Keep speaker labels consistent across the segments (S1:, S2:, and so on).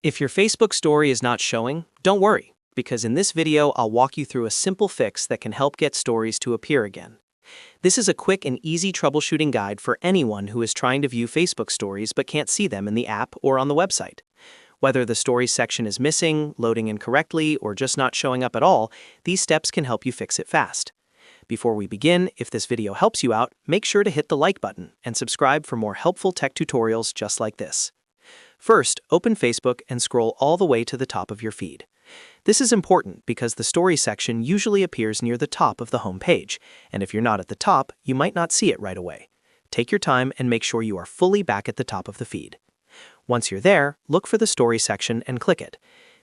S1: If your Facebook story is not showing, don't worry, because in this video I'll walk you through a simple fix that can help get stories to appear again. This is a quick and easy troubleshooting guide for anyone who is trying to view Facebook stories but can't see them in the app or on the website. Whether the stories section is missing, loading incorrectly, or just not showing up at all, these steps can help you fix it fast. Before we begin, if this video helps you out, make sure to hit the like button and subscribe for more helpful tech tutorials just like this. First, open Facebook and scroll all the way to the top of your feed. This is important because the story section usually appears near the top of the home page, and if you're not at the top, you might not see it right away. Take your time and make sure you are fully back at the top of the feed. Once you're there, look for the story section and click it.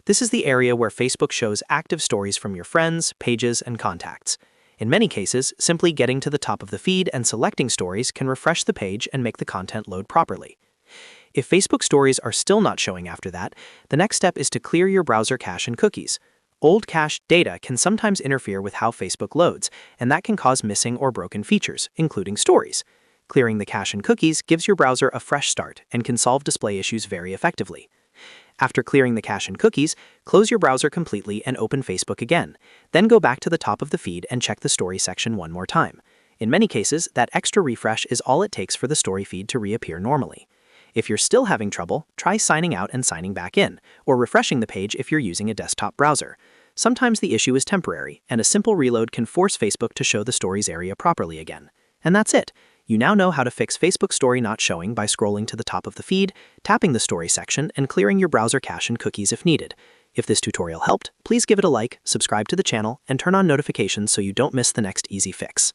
S1: This is the area where Facebook shows active stories from your friends, pages, and contacts. In many cases, simply getting to the top of the feed and selecting stories can refresh the page and make the content load properly. If Facebook stories are still not showing after that, the next step is to clear your browser cache and cookies. Old cached data can sometimes interfere with how Facebook loads, and that can cause missing or broken features, including stories. Clearing the cache and cookies gives your browser a fresh start and can solve display issues very effectively. After clearing the cache and cookies, close your browser completely and open Facebook again. Then go back to the top of the feed and check the story section one more time. In many cases, that extra refresh is all it takes for the story feed to reappear normally. If you're still having trouble, try signing out and signing back in, or refreshing the page if you're using a desktop browser. Sometimes the issue is temporary, and a simple reload can force Facebook to show the stories area properly again. And that's it. You now know how to fix Facebook story not showing by scrolling to the top of the feed, tapping the story section, and clearing your browser cache and cookies if needed. If this tutorial helped, please give it a like, subscribe to the channel, and turn on notifications so you don't miss the next easy fix.